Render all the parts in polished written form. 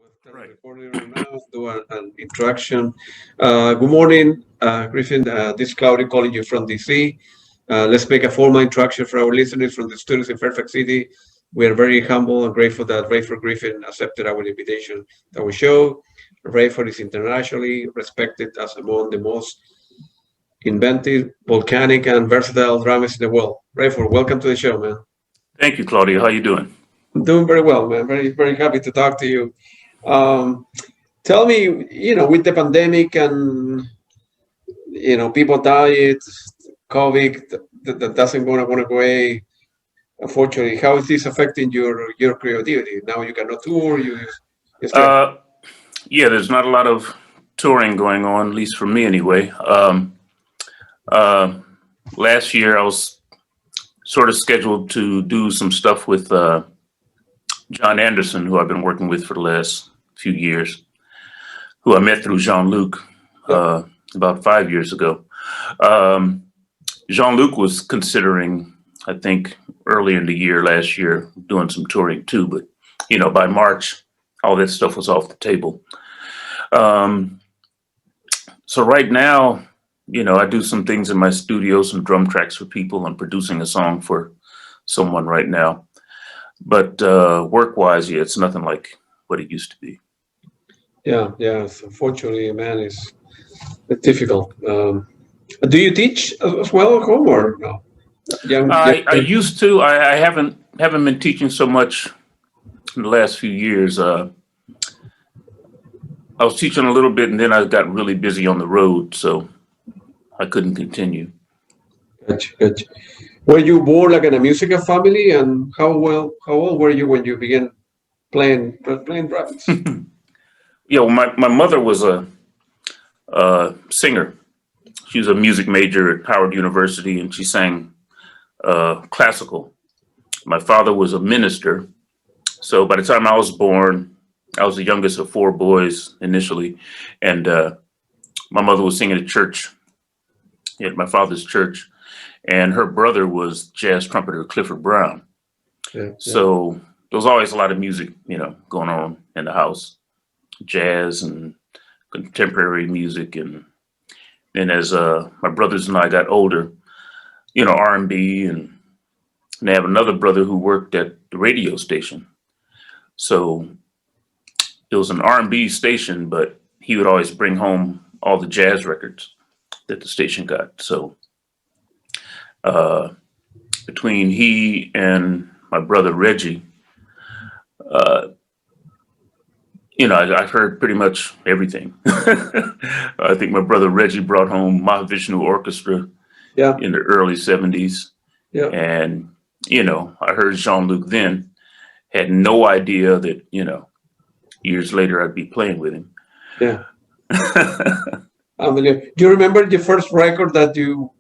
Start Right. recording right now. Do an introduction. Good morning, Griffin. This is Claudio calling you from DC. Let's make a formal introduction for our listeners from the studios in Fairfax City. We are very humble and grateful that Rayford Griffin accepted our invitation to our show. Rayford is internationally respected as among the most inventive, volcanic, and versatile drummers in the world. Rayford, welcome to the show, man. Thank you, Claudia. How you doing? I'm doing very well, man. Very happy to talk to you. Um, Tell me, with the pandemic and people died, COVID that doesn't want to go away. Unfortunately, how is this affecting your creativity? Now you cannot tour. You still have. Uh, yeah, there's not a lot of touring going on, at least for me anyway. Uh, Last year, I was sort of scheduled to do some stuff with John Anderson, who I've been working with for the last few years, who I met through Jean-Luc Yep. about 5 years ago. Um, Jean-Luc was considering, I think, earlier in the year, last year, doing some touring too, but by March, all that stuff was off the table. Um, so right now, I do some things in my studio, some drum tracks for people. I'm producing a song for someone right now. But work-wise, yeah, it's nothing like what it used to be. Yeah. Unfortunately, man, it's difficult. Do you teach as well at home or no? I used to. I haven't been teaching so much in the last few years. I was teaching a little bit, and then I got really busy on the road, so I couldn't continue. Gotcha. Were you born like in a musical family, and how old were you when you began playing drums? Yeah, well, my mother was a singer. She was a music major at Howard University, and she sang classical. My father was a minister. So by the time I was born, I was the youngest of four boys initially, and my mother was singing at church, at my father's church, and her brother was jazz trumpeter Clifford Brown. Yeah. So there was always a lot of music, going on in the house, jazz and contemporary music, and then as my brothers and I got older, R&B, and I have another brother who worked at the radio station. So it was an R&B station, but he would always bring home all the jazz records that the station got. So uh, between he and my brother Reggie, uh, I've heard pretty much everything. I think my brother Reggie brought home Mahavishnu Orchestra Yeah. in the early 70s. Yeah. And, I heard Jean-Luc then, had no idea that, years later I'd be playing with him. Yeah. Do you remember the first record that you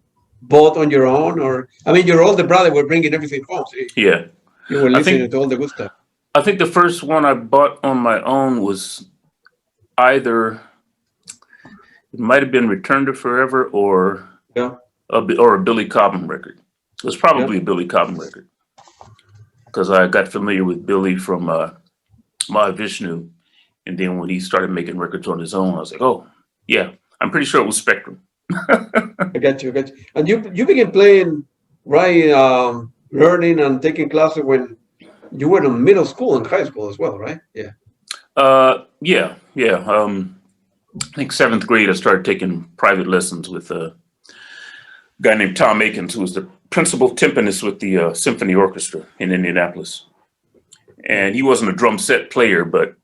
bought on your own, or your older brother were bringing everything home, so Yeah. you were I listening think to all the good stuff. I think the first one I bought on my own was either, it might have been Return to Forever or Yeah. or a Billy Cobham record. It was Yeah. probably a Billy Cobham record because I got familiar with Billy from Mahavishnu, and then when he started making records on his own, I was like, oh yeah, I'm pretty sure it was Spectrum. I got you. And you began playing, right? Learning and taking classes when you were in middle school and high school as well, right? Yeah. Yeah. I think seventh grade I started taking private lessons with a guy named Tom Akins, who was the principal timpanist with the symphony orchestra in Indianapolis. And he wasn't a drum set player, but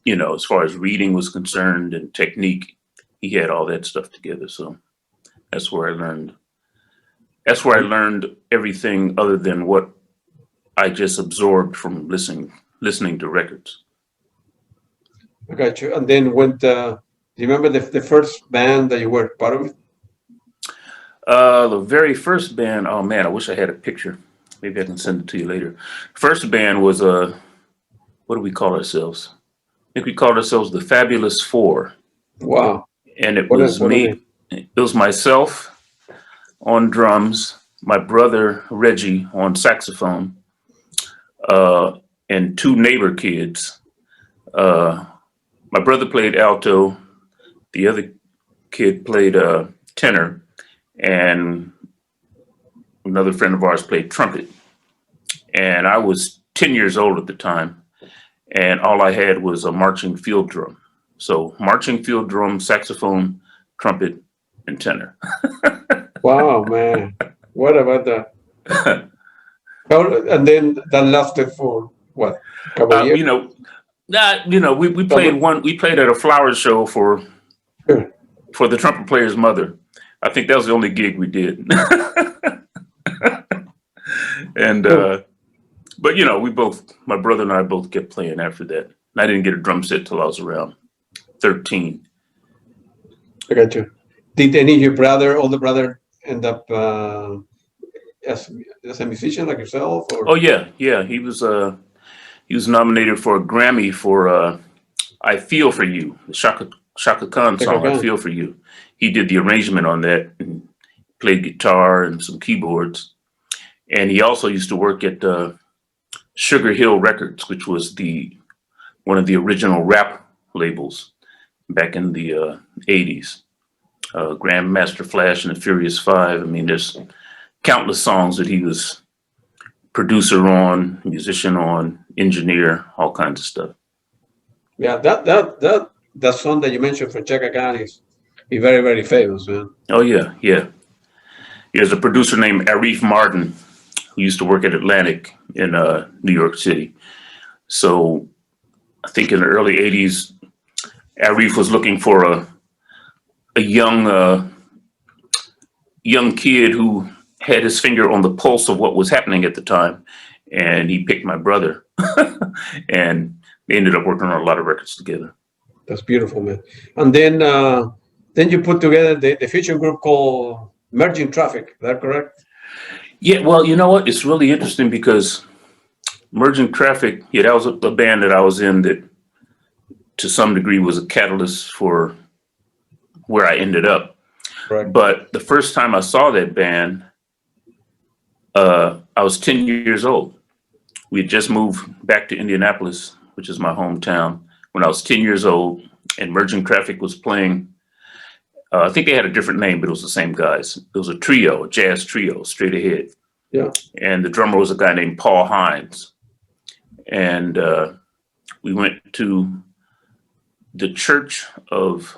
as far as reading was concerned and technique, he had all that stuff together. So that's where I learned. That's where I learned everything other than what I just absorbed from listening to records. I got you. And then do you remember the first band that you were part of? The very first band, oh man, I wish I had a picture. Maybe I can send it to you later. First band was what do we call ourselves? I think we called ourselves the Fabulous Four. Wow. And it What a was what a me. name. It was myself on drums, my brother Reggie on saxophone, and two neighbor kids, my brother played alto. The other kid played tenor, and another friend of ours played trumpet. And I was 10 years old at the time, and all I had was a marching field drum. So marching field drum, saxophone, trumpet, and tenor. Wow, man. What about that? And then that lasted for what? A couple of years? We played we played at a flower show for the trumpet player's mother. I think that was the only gig we did. And but my brother and I both kept playing after that. And I didn't get a drum set till I was around 13. I got you. Did any of your older brother, end up as a musician like yourself? Or? Oh yeah. He was nominated for a Grammy for "I Feel for You," the Shaka Khan song. "I Feel for You." He did the arrangement on that and played guitar and some keyboards. And he also used to work at Sugar Hill Records, which was one of the original rap labels back in the 80s. Grandmaster Flash and the Furious Five. I mean, there's countless songs that he was producer on, musician on, engineer, all kinds of stuff. Yeah, that song that you mentioned for Chaka Khan is very, very famous, man. Oh yeah. There's a producer named Arif Martin who used to work at Atlantic in New York City. So I think in the early 80s, Arif was looking for a young kid who had his finger on the pulse of what was happening at the time. And he picked my brother. And they ended up working on a lot of records together. That's beautiful, man. And then you put together the fusion group called Merging Traffic. Is that correct? Yeah, well, you know what? It's really interesting because Merging Traffic, that was a band that I was in that to some degree was a catalyst for where I ended up. Right. But the first time I saw that band, I was 10 years old. We had just moved back to Indianapolis, which is my hometown, when I was 10 years old, and Merging Traffic was playing. I think they had a different name, but it was the same guys. It was a trio, a jazz trio, straight ahead. Yeah. And the drummer was a guy named Paul Hines. And we went to the church of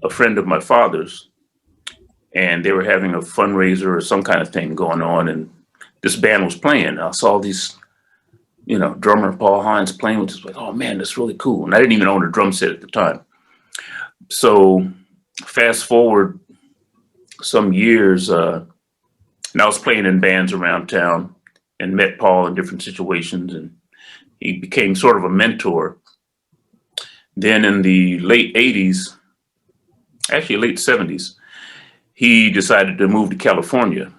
a friend of my father's, and they were having a fundraiser or some kind of thing going on, and this band was playing. I saw these, drummer Paul Hines playing, which was like, oh man, that's really cool. And I didn't even own a drum set at the time. So fast forward some years, and I was playing in bands around town and met Paul in different situations, and he became sort of a mentor. Then in the late 80s, actually late 70s, he decided to move to California.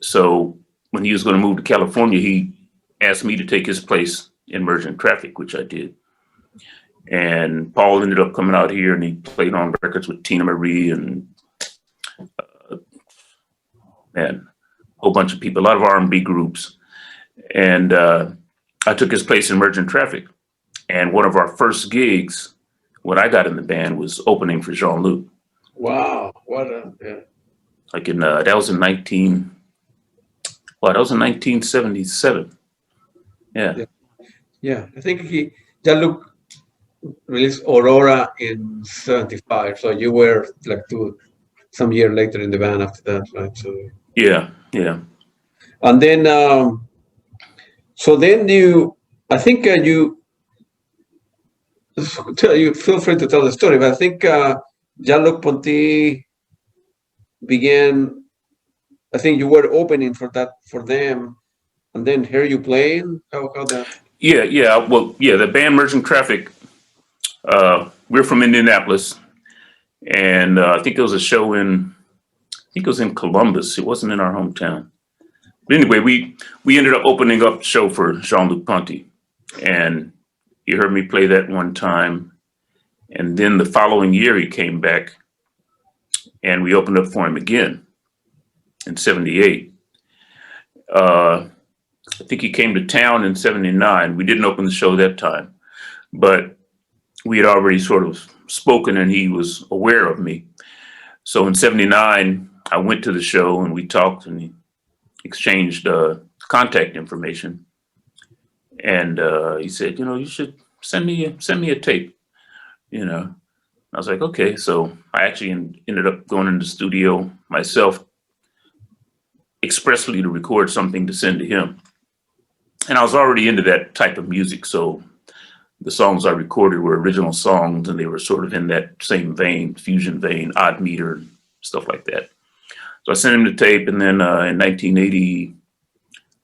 So when he was going to move to California, he asked me to take his place in Merging Traffic, which I did. And Paul ended up coming out here, and he played on records with Tina Marie and a whole bunch of people, a lot of R&B groups. And I took his place in Merging Traffic. And one of our first gigs when I got in the band was opening for Jean-Luc. Wow. Like that was in 1977. Yeah. Yeah. I think Jean-Luc released Aurora in 75. So you were like some year later in the band after that, right? So yeah. And then I think you feel free to tell the story, but I think Jean-Luc Ponty began. I think you were opening for them, and then here you playing. How that? Yeah. Well, yeah. The band Merging Traffic. We're from Indianapolis, and I think it was a show in Columbus. It wasn't in our hometown. But anyway, we ended up opening up the show for Jean-Luc Ponty, and he heard me play that one time. And then the following year he came back and we opened up for him again in 78. I think he came to town in 79. We didn't open the show that time. but we had already sort of spoken and he was aware of me. So in '79, I went to the show and we talked and he exchanged contact information. And he said, you should send me a tape, I was like, okay. So I actually ended up going in the studio myself expressly to record something to send to him. And I was already into that type of music. So the songs I recorded were original songs and they were sort of in that same vein, fusion vein, odd meter, stuff like that. So I sent him the tape. And then in 1980,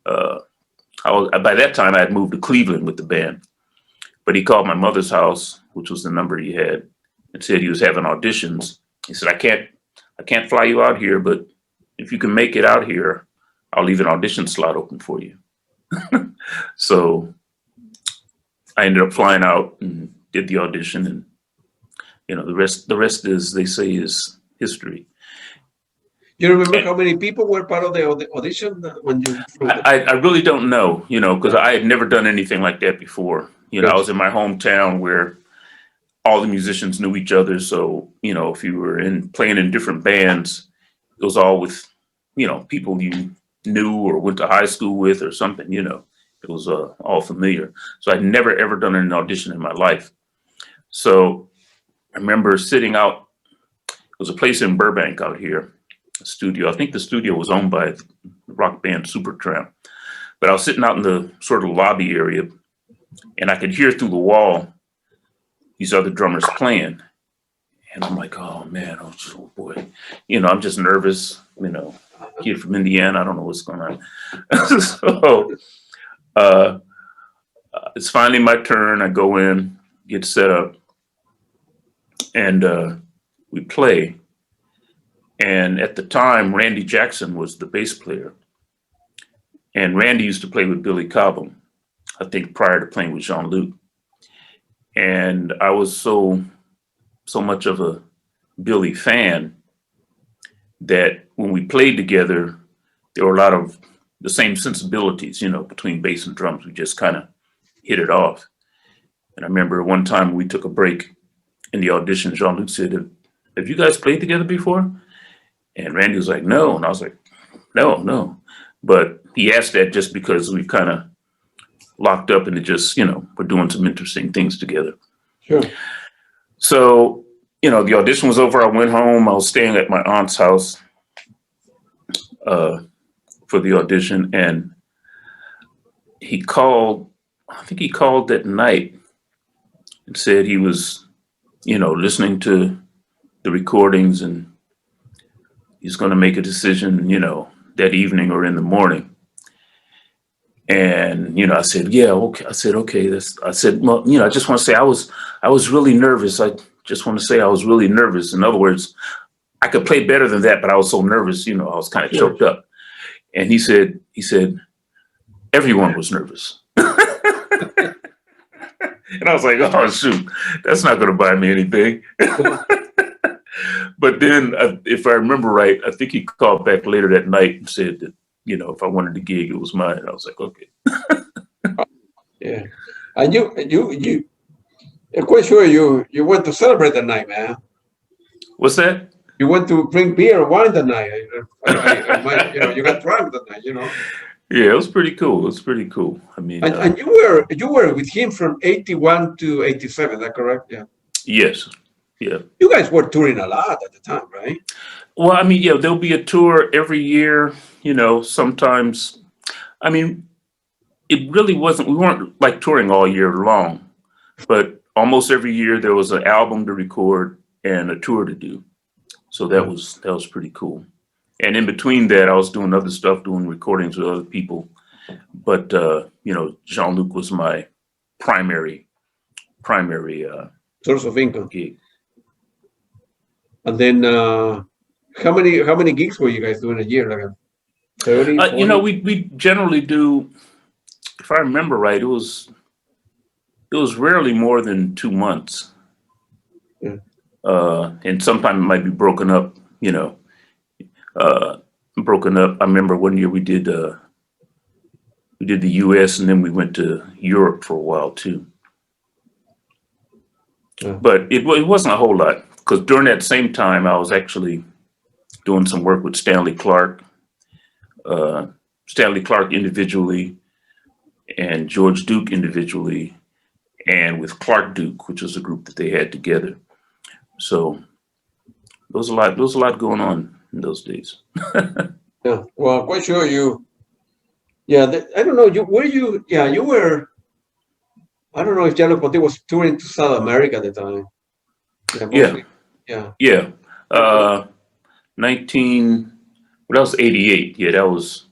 by that time I had moved to Cleveland with the band, but he called my mother's house, which was the number he had, and said he was having auditions. He said, I can't fly you out here, but if you can make it out here, I'll leave an audition slot open for you. So I ended up flying out and did the audition, and the rest is, they say, is history. You remember how many people were part of the audition when you? I really don't know, because I had never done anything like that before. I was in my hometown where all the musicians knew each other. So, if you were playing in different bands, it was all with, people you knew or went to high school with or something, it was all familiar. So I'd never, ever done an audition in my life. So I remember sitting out, it was a place in Burbank out here, a studio. I think the studio was owned by the rock band Supertramp, but I was sitting out in the sort of lobby area and I could hear through the wall these other drummers playing. And I'm like, oh man, oh boy. I'm just nervous, kid from Indiana, I don't know what's going on. So it's finally my turn. I go in, get set up, and we play. And at the time, Randy Jackson was the bass player. And Randy used to play with Billy Cobham, I think prior to playing with Jean-Luc. And I was so much of a Billy fan that when we played together, there were a lot of the same sensibilities, between bass and drums. We just kind of hit it off. And I remember one time we took a break in the audition, Jean-Luc said, have you guys played together before? And Randy was like, no. And I was like, no. But he asked that just because we've kind of locked up and it just, we're doing some interesting things together. Sure. So, the audition was over. I went home. I was staying at my aunt's house for the audition. And he called, I think he called that night and said he was, listening to the recordings and he's going to make a decision, that evening or in the morning. And, I said, yeah, okay. I said, okay. I said, well, I just want to say I was really nervous. I just want to say I was really nervous. In other words, I could play better than that, but I was so nervous, I was kind of choked up. And he said, everyone was nervous. And I was like, oh, shoot, that's not going to buy me anything. But then, if I remember right, I think he called back later that night and said that, if I wanted the gig, it was mine. And I was like, okay. Yeah. And you, I'm quite sure you went to celebrate that night, man. What's that? You went to drink beer or wine that night. You got drunk that night, Yeah, it was pretty cool. It was pretty cool. I mean, and you were with him from 81 to 87. Is that correct? Yeah. Yes. Yeah. You guys were touring a lot at the time, right? Well, I mean, yeah, there'll be a tour every year. Sometimes. I mean, it really wasn't. We weren't like touring all year long, but almost every year there was an album to record and a tour to do. So that was pretty cool. And in between that, I was doing other stuff, doing recordings with other people. But, Jean-Luc was my primary Source of income. gig. And then how many gigs were you guys doing a year? Like 30, 40? We generally do, if I remember right, it was rarely more than 2 months. Yeah. And sometimes it might be broken up, I remember one year we did the US and then we went to Europe for a while too. Yeah. But it wasn't a whole lot, because during that same time, I was actually doing some work with Stanley Clark individually, and George Duke individually, and with Clark Duke, which was a group that they had together. So there was a lot going on in those days. Yeah. Well, quite sure you. Yeah. I don't know. Yeah, you were. I don't know if Jean-Luc Ponty was touring to South America at the time. Yeah. Yeah, Mostly. Yeah. yeah. 19. Well, that was 88. Yeah, that was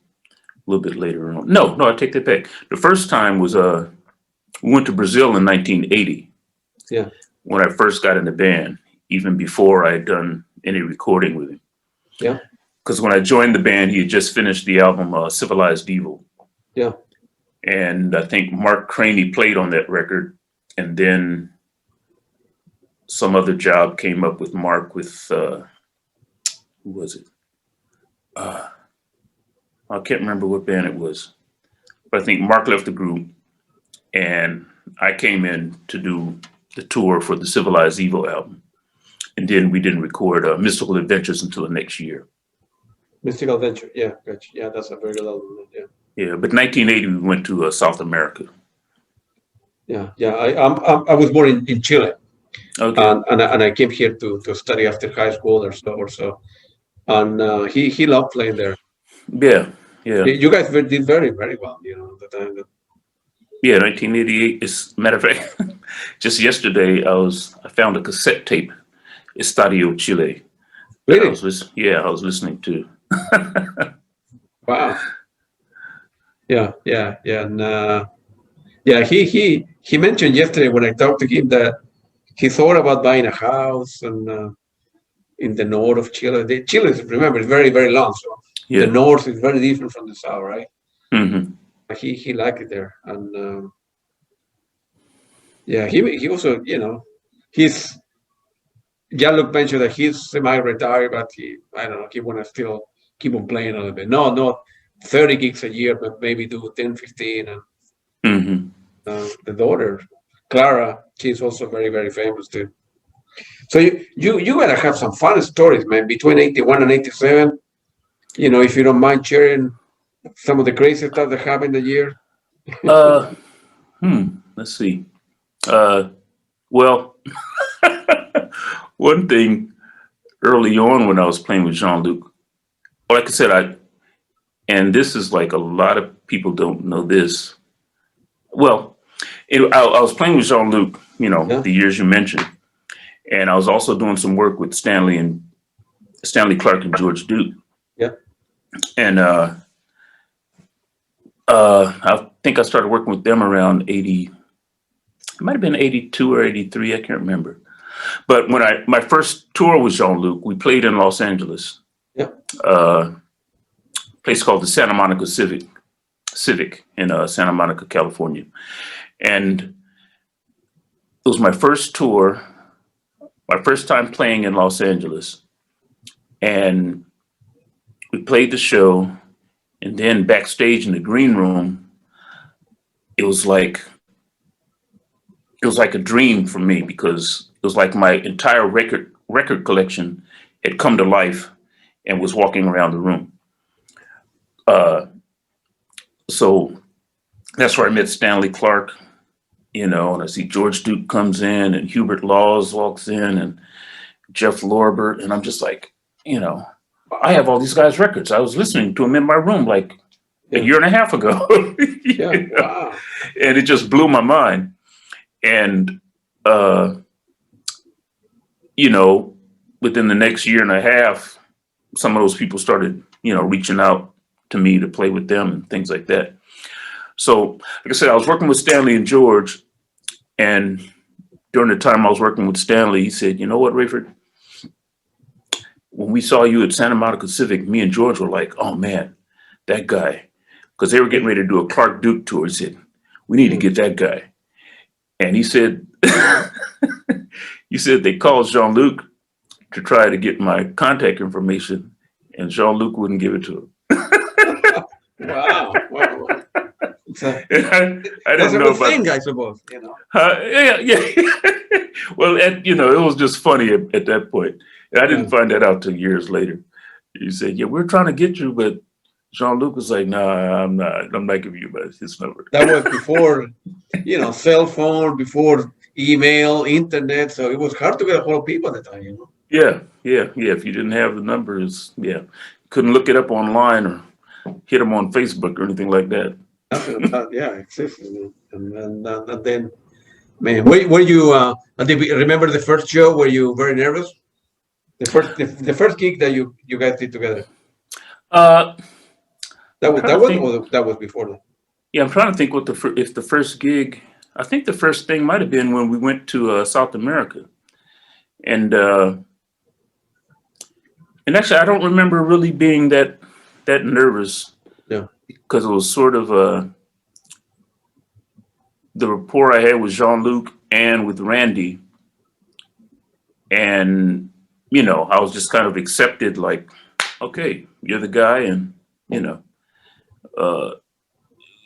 a little bit later on. No, I take that back. The first time was we went to Brazil in 1980. Yeah. When I first got in the band, even before I had done any recording with him. Yeah. Because when I joined the band, he had just finished the album Civilized Evil. Yeah. And I think Mark Craney played on that record. And then some other job came up with Mark with, who was it? I can't remember what band it was. But I think Mark left the group and I came in to do the tour for the Civilized Evil album. And then we didn't record Mystical Adventures until the next year. Mystical Adventure. Yeah. Gotcha. Yeah. That's a very good album. Yeah. Yeah, but 1980 we went to South America. Yeah. Yeah. I was born in Chile. Okay. And I came here to study after high school or so. And he loved playing there. Yeah. You guys did very, very well, at the time. Yeah, 1988. As a matter of fact, just yesterday I found a cassette tape, Estadio Chile. Really? I was listening to. Wow. Yeah. And he mentioned yesterday when I talked to him that he thought about buying a house and in the north of Chile. Chile is, remember, it's very, very long. So Yeah. the north is very different from the south, right? Mm-hmm. He liked it there. And he also, he's, Jean-Luc mentioned that he's semi-retired, but I don't know, he want to still keep on playing a little bit. No, not 30 gigs a year, but maybe do 10, 15. And Mm-hmm. The daughter, Clara, she's also very, very famous too. So you gotta have some fun stories, man, between 81 and 87. If you don't mind sharing some of the crazy stuff that happened the year. Let's see. Well, one thing early on when I was playing with Jean-Luc, like I said, and this is like a lot of people don't know this. Well, I was playing with Jean-Luc, the years you mentioned, and I was also doing some work with Stanley Clark and George Duke. Yeah. And I think I started working with them around 80. It might have been 82 or 83. I can't remember. But when my first tour with Jean-Luc, we played in Los Angeles. Yeah. Place called the Santa Monica Civic in Santa Monica, California. And it was my first tour, my first time playing in Los Angeles. And we played the show, and then backstage in the green room, it was like a dream for me, because it was like my entire record collection had come to life and was walking around the room. So that's where I met Stanley Clark, and I see George Duke comes in and Hubert Laws walks in and Jeff Lorber, and I'm just like, I have all these guys' records. I was listening to them in my room like a year and a half ago. Wow. And it just blew my mind. And, within the next year and a half, some of those people started, reaching out to me to play with them and things like that. So, like I said, I was working with Stanley and George, and during the time I was working with Stanley, he said, "You know what, Rayford? When we saw you at Santa Monica Civic, me and George were like, oh man, that guy," because they were getting ready to do a Clark Duke tour. He said, "We need to get that guy." And he said, they called Jean-Luc to try to get my contact information, and Jean-Luc wouldn't give it to him. Wow. So I that's didn't a know good about. thing, I suppose. Yeah, yeah. Well, it was just funny at that point. And I Yeah. didn't find that out till years later. He said, "Yeah, we're trying to get you," but Jean-Luc was like, "Nah, I'm not. I'm not giving you his number." That was before, cell phone, before email, internet. So it was hard to get a hold of people at the time. Yeah, yeah, yeah. If you didn't have the numbers, yeah, couldn't look it up online or hit them on Facebook or anything like that. Nothing of that, yeah, exists. And then, man, were you, remember the first show? Were you very nervous? The first gig that you guys did together? Uh, I'm trying That to was, think. or that was before that? Yeah, I'm trying to think what if the first gig. I think the first thing might have been when we went to South America, and uh, and actually I don't remember really being that nervous Yeah. because it was sort of the rapport I had with Jean-Luc and with Randy, and I was just kind of accepted, like, okay, you're the guy, and you know. Uh,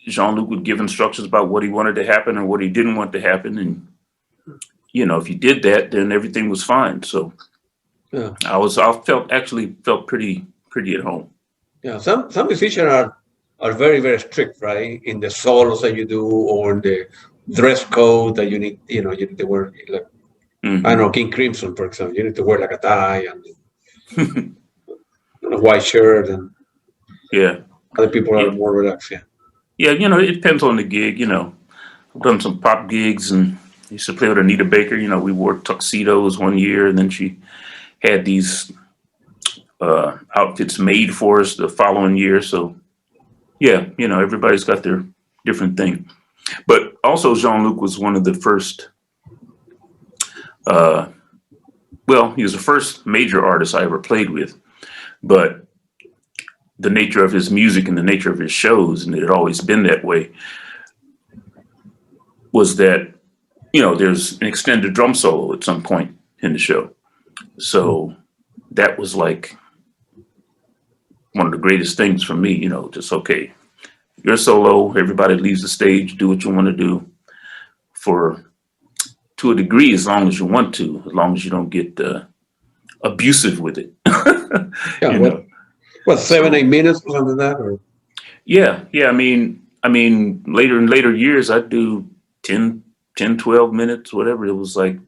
Jean-Luc would give instructions about what he wanted to happen and what he didn't want to happen. And, if you did that, then everything was fine. So Yeah. actually felt pretty at home. Yeah. Some musicians are very, very strict, right? In the solos that you do or in the dress code that you need, you need to wear, like, I don't know, King Crimson, for example, you need to wear like a tie and a white shirt, and Yeah. other people are Yeah. more relaxed. Yeah. Yeah. It depends on the gig. I've done some pop gigs and used to play with Anita Baker. We wore tuxedos one year and then she had these outfits made for us the following year. So yeah, everybody's got their different thing. But also Jean-Luc was one of the first, he was the first major artist I ever played with, but the nature of his music and the nature of his shows, and it had always been that way, was that, there's an extended drum solo at some point in the show. So that was like one of the greatest things for me, just, okay, you're solo, everybody leaves the stage, do what you want to do to a degree, as long as you want to, as long as you don't get abusive with it. Yeah. What, 7-8 minutes or something like that? Or Yeah. I mean, later in later years, I'd do 10, 12 minutes, whatever. It was like,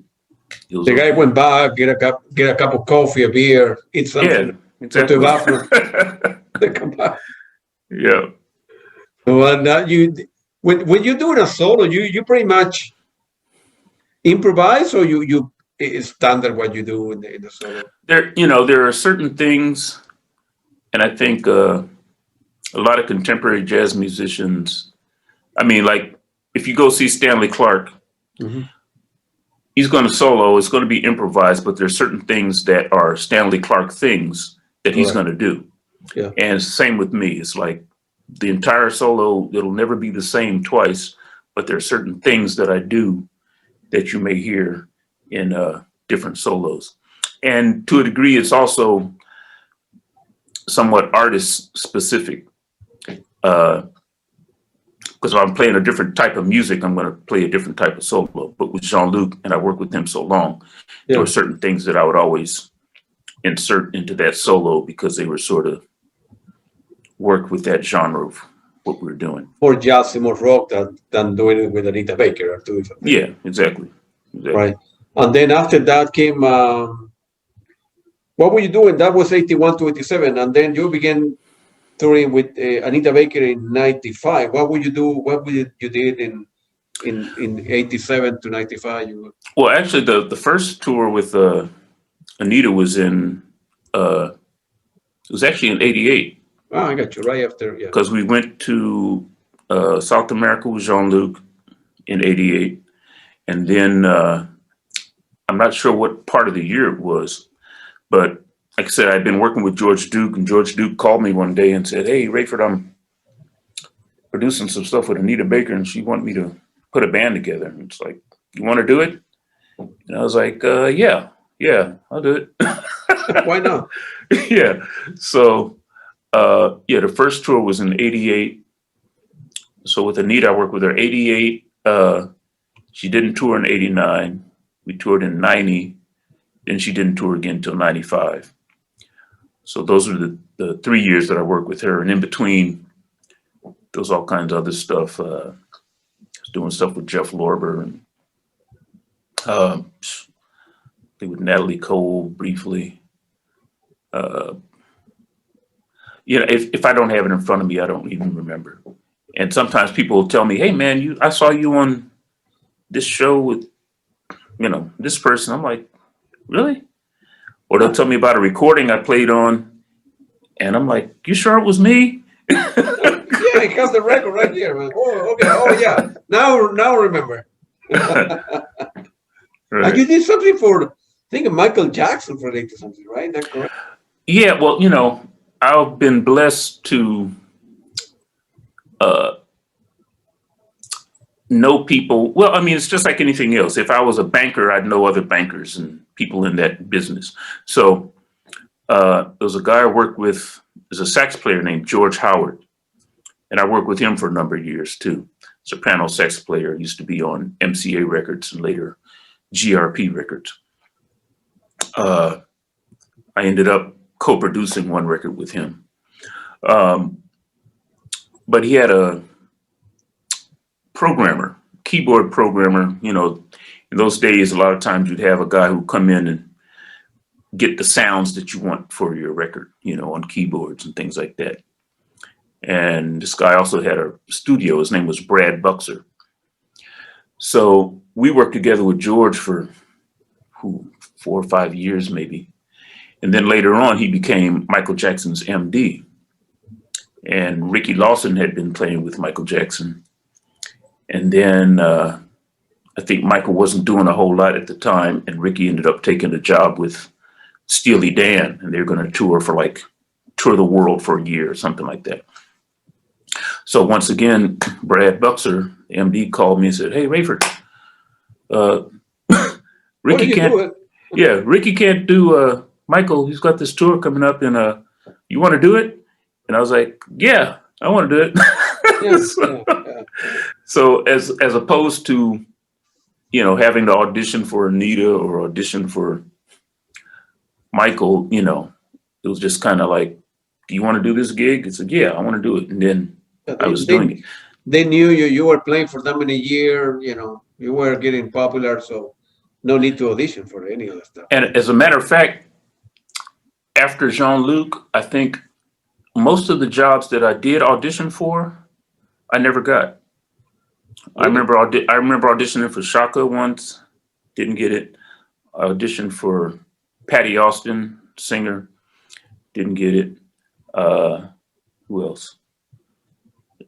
the guy went back, get a cup of coffee, a beer, eat something, yeah, go to the exactly. bathroom, then come back. Yeah. So, when you're doing a solo, you pretty much improvise, or you it's standard what you do in the solo. There are certain things, and I think a lot of contemporary jazz musicians, I mean, like if you go see Stanley Clarke, he's going to solo, it's going to be improvised, but there's certain things that are Stanley Clarke things that he's going to do. Yeah. And it's the same with me. It's like the entire solo, it'll never be the same twice, but there are certain things that I do that you may hear in different solos. And to a degree, it's also somewhat artist specific. Because if I'm playing a different type of music, I'm going to play a different type of solo. But with Jean-Luc, and I worked with him so long, there were certain things that I would always insert into that solo because they were sort of work with that genre of what we were doing. More jazz and more rock than doing it with Anita Baker or doing something. Yeah, exactly. Right. And then after that came, what were you doing? That was 81 to 87. And then you began touring with Anita Baker in 95. What would you do? What would you did in 87 to 95? Well, actually, the first tour with Anita was it was actually in 88. Oh, I got you right after. Yeah. Because we went to South America with Jean-Luc in 88. And then I'm not sure what part of the year it was, but like I said, I'd been working with George Duke, and George Duke called me one day and said, "Hey, Rayford, I'm producing some stuff with Anita Baker, and she wanted me to put a band together." And it's like, "You want to do it?" And I was like, yeah, I'll do it." Why not? Yeah. So, the first tour was in 88. So with Anita, I worked with her 88. She didn't tour in 89. We toured in 90. Then she didn't tour again until 95. So those are the 3 years that I worked with her. And in between, there was all kinds of other stuff. I was doing stuff with Jeff Lorber and I think with Natalie Cole briefly. If I don't have it in front of me, I don't even remember. And sometimes people will tell me, "Hey, man, I saw you on this show with, this person." I'm like, "Really?" Or they'll tell me about a recording I played on, and I'm like, "You sure it was me?" Yeah, it has the record right here, man. Oh, okay. Oh, yeah. Now remember. Right. And you did something for, I think, Michael Jackson for 80 something, right? That's correct. Yeah, well, I've been blessed to know people. Well, I mean, it's just like anything else. If I was a banker, I'd know other bankers and people in that business. So there was a guy I worked with, there's a sax player named George Howard. And I worked with him for a number of years too. Soprano sax player, used to be on MCA records and later GRP records. I ended up co-producing one record with him. But he had a programmer, keyboard programmer. In those days, a lot of times you'd have a guy who'd come in and get the sounds that you want for your record, on keyboards and things like that. And this guy also had a studio. His name was Brad Buxer. So we worked together with George for 4 or 5 years, maybe. And then later on, he became Michael Jackson's MD. And Ricky Lawson had been playing with Michael Jackson. And then I think Michael wasn't doing a whole lot at the time. And Ricky ended up taking a job with Steely Dan. And they were going to tour the world for a year or something like that. So once again, Brad Buxer, the MD, called me and said, "Hey, Rayford, Ricky can't do Michael. He's got this tour coming up, and you want to do it?" And I was like, "Yeah, I want to do it." Yes, So as opposed to, having to audition for Anita or audition for Michael, it was just kind of like, "Do you want to do this gig?" I said, "Yeah, I want to do it." And then I was doing it. They knew you were playing for that many years, you were getting popular, so no need to audition for any of that stuff. And as a matter of fact, after Jean-Luc, I think most of the jobs that I did audition for, I never got. I remember auditioning for Shaka once, didn't get it. I auditioned for Patty Austin, singer, didn't get it. Who else?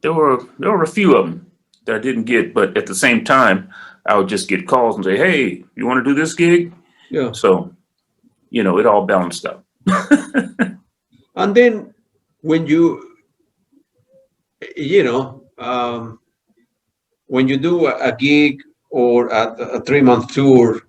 There were a few of them that I didn't get, but at the same time, I would just get calls and say, "Hey, you want to do this gig?" Yeah. So, it all balanced out. And then when when you do a gig or a 3-month tour,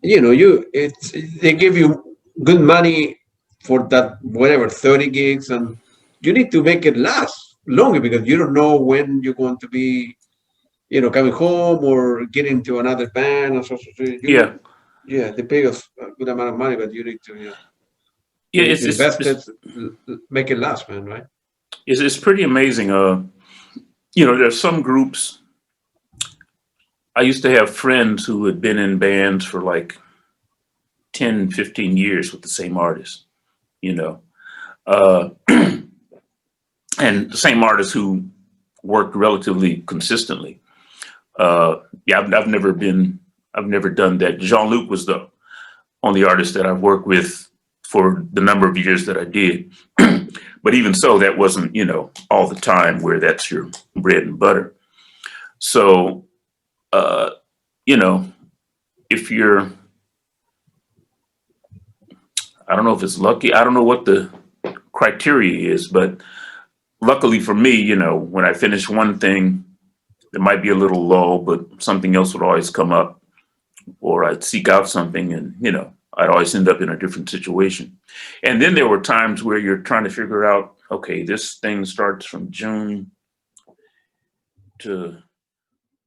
they give you good money for that, whatever, 30 gigs, and you need to make it last longer because you don't know when you're going to be, coming home or getting to another band or so. Yeah, they pay us a good amount of money, but you need to, invest it, make it last, man, right? It's pretty amazing. There's some groups. I used to have friends who had been in bands for like 10, 15 years with the same artist, and the same artists who worked relatively consistently. I've never done that. Jean-Luc was the only artist that I've worked with for the number of years that I did. But even so, that wasn't, all the time where that's your bread and butter. So, if you're, I don't know if it's lucky, I don't know what the criteria is, but luckily for me, when I finish one thing, there might be a little lull, but something else would always come up, or I'd seek out something and, I'd always end up in a different situation. And then there were times where you're trying to figure out, okay, this thing starts from June to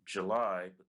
July, but